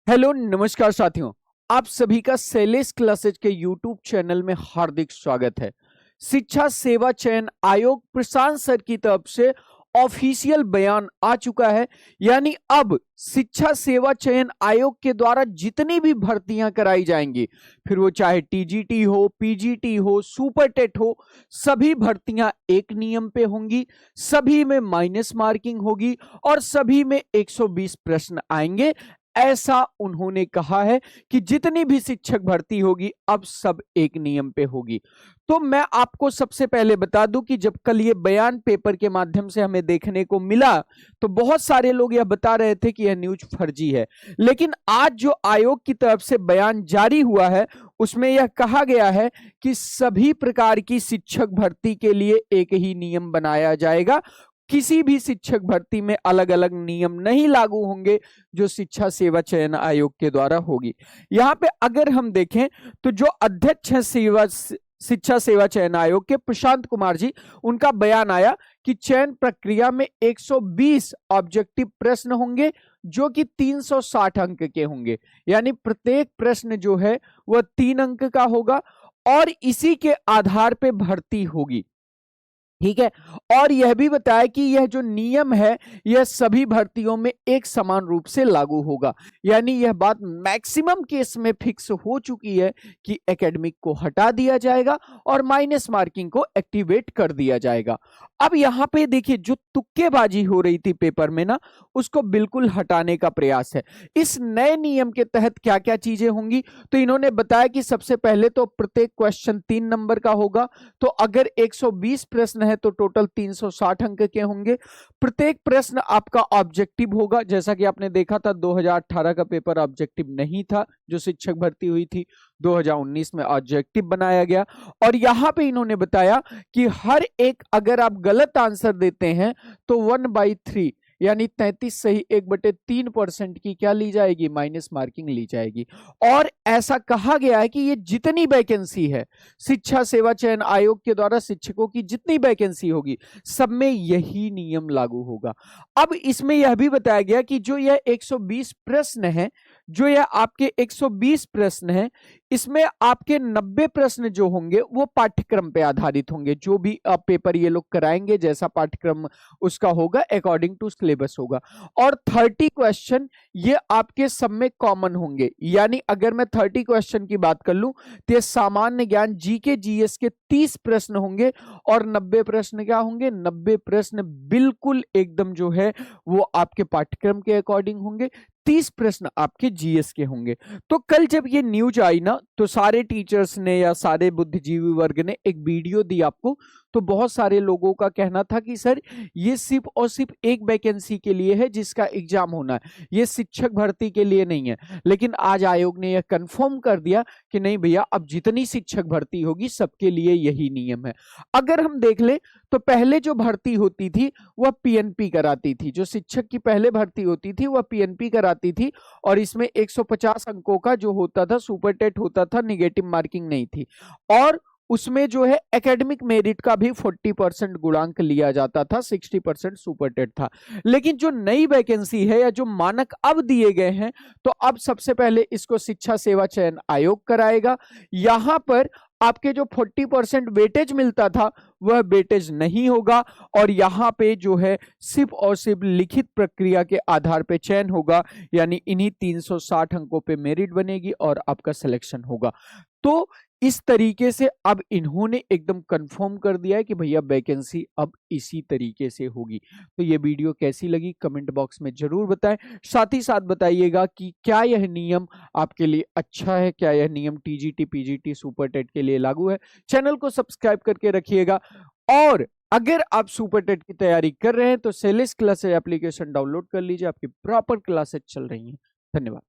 Hello नमस्कार साथियों, आप सभी का शैलेश क्लासेज के यूट्यूब चैनल में हार्दिक स्वागत है। शिक्षा सेवा चयन आयोग प्रशांत सर की तरफ से ऑफिशियल बयान आ चुका है। यानी अब शिक्षा सेवा चयन आयोग के द्वारा जितनी भी भर्तियां कराई जाएंगी, फिर वो चाहे टीजीटी हो, पीजीटी हो, सुपर टेट हो, सभी भर्तियां एक नियम पे होंगी, सभी में माइनस मार्किंग होगी और सभी में 120 प्रश्न आएंगे। ऐसा उन्होंने कहा है कि जितनी भी शिक्षक भर्ती होगी अब सब एक नियम पे होगी। तो मैं आपको सबसे पहले बता दूं कि जब कल ये बयान पेपर के माध्यम से हमें देखने को मिला तो बहुत सारे लोग यह बता रहे थे कि यह न्यूज फर्जी है, लेकिन आज जो आयोग की तरफ से बयान जारी हुआ है उसमें यह कहा गया है कि सभी प्रकार की शिक्षक भर्ती के लिए एक ही नियम बनाया जाएगा। किसी भी शिक्षक भर्ती में अलग अलग नियम नहीं लागू होंगे जो शिक्षा सेवा चयन आयोग के द्वारा होगी। यहाँ पे अगर हम देखें तो जो अध्यक्ष हैं शिक्षा सेवा चयन आयोग के प्रशांत कुमार जी, उनका बयान आया कि चयन प्रक्रिया में 120 ऑब्जेक्टिव प्रश्न होंगे जो कि 360 अंक के होंगे। यानी प्रत्येक प्रश्न जो है वह 3 अंक का होगा और इसी के आधार पे भर्ती होगी। ठीक है। और यह भी बताया कि यह जो नियम है यह सभी भर्तियों में एक समान रूप से लागू होगा। यानी यह बात मैक्सिमम केस में फिक्स हो चुकी है कि एकेडमिक को हटा दिया जाएगा और माइनस मार्किंग को एक्टिवेट कर दिया जाएगा। अब यहां पे देखिए जो तुक्केबाजी हो रही थी पेपर में ना, उसको बिल्कुल हटाने का प्रयास है। इस नए नियम के तहत क्या क्या चीजें होंगी, तो इन्होंने बताया कि सबसे पहले तो प्रत्येक क्वेश्चन 3 नंबर का होगा। तो अगर 120 प्रश्न है तो टोटल 360 अंक के होंगे। प्रत्येक प्रश्न आपका ऑब्जेक्टिव होगा। जैसा कि आपने देखा था 2018 का पेपर ऑब्जेक्टिव नहीं था, जो शिक्षक भर्ती हुई थी 2019 में ऑब्जेक्टिव बनाया गया। और यहां पे इन्होंने बताया कि हर एक अगर आप गलत आंसर देते हैं तो 1/3 यानी 33 सही 1/3% की क्या ली जाएगी, माइनस मार्किंग ली जाएगी। और ऐसा कहा गया है कि ये जितनी वैकेंसी है शिक्षा सेवा चयन आयोग के द्वारा शिक्षकों की जितनी वैकेंसी होगी सब में यही नियम लागू होगा। अब इसमें यह भी बताया गया कि जो यह 120 प्रश्न है, जो यह आपके 120 प्रश्न है, इसमें आपके 90 प्रश्न जो होंगे वो पाठ्यक्रम पे आधारित होंगे। जो भी पेपर ये लोग कराएंगे जैसा पाठ्यक्रम उसका होगा अकॉर्डिंग टू सिलेबस होगा। और 30 क्वेश्चन ये आपके सब में कॉमन होंगे। यानी अगर मैं 30 क्वेश्चन की बात कर लूं तो ये सामान्य ज्ञान जीके जीएस के 30 प्रश्न होंगे और 90 प्रश्न क्या होंगे, 90 प्रश्न बिल्कुल एकदम जो है वो आपके पाठ्यक्रम के अकॉर्डिंग होंगे। 30 प्रश्न आपके जीएस के होंगे। तो कल जब ये न्यूज आई ना तो सारे टीचर्स ने या सारे बुद्धिजीवी वर्ग ने एक वीडियो दी आपको। तो बहुत सारे लोगों का कहना था कि सर ये सिर्फ और सिर्फ एक वैकेंसी के लिए है जिसका एग्जाम होना है, ये शिक्षक भर्ती के लिए नहीं है। लेकिन आज आयोग ने यह कंफर्म कर दिया कि नहीं भैया, अब जितनी शिक्षक भर्ती होगी सबके लिए यही नियम है। अगर हम देख ले तो पहले जो भर्ती होती थी वह पीएनपी कराती थी। जो शिक्षक की पहले भर्ती होती थी वह पीएनपी कराती थी और इसमें 150 अंकों का जो होता था सुपर टेट होता था, निगेटिव मार्किंग नहीं थी। और उसमें जो है एकेडमिक मेरिट का भी 40% गुणांक लिया जाता था, 60% सुपर टेट था। लेकिन जो नई वैकेंसी है या जो मानक अब दिए गए हैं तो अब सबसे पहले इसको शिक्षा सेवा चयन आयोग कराएगा। यहां पर आपके जो 40% वेटेज मिलता था वह वेटेज नहीं होगा और यहां पे जो है सिर्फ और सिर्फ लिखित प्रक्रिया के आधार पे चयन होगा। यानी इन्हीं 360 अंकों पे मेरिट बनेगी और आपका सिलेक्शन होगा। तो इस तरीके से अब इन्होंने एकदम कंफर्म कर दिया है कि भैया वैकेंसी अब इसी तरीके से होगी। तो ये वीडियो कैसी लगी कमेंट बॉक्स में जरूर बताएं। साथ ही साथ बताइएगा कि क्या यह नियम आपके लिए अच्छा है, क्या यह नियम टीजीटी पीजीटी सुपर टेट के लिए लागू है। चैनल को सब्सक्राइब करके रखिएगा और अगर आप सुपर टेट की तैयारी कर रहे हैं तो शैलेश क्लासेस एप्लीकेशन डाउनलोड कर लीजिए, आपकी प्रॉपर क्लासेस चल रही हैं। धन्यवाद।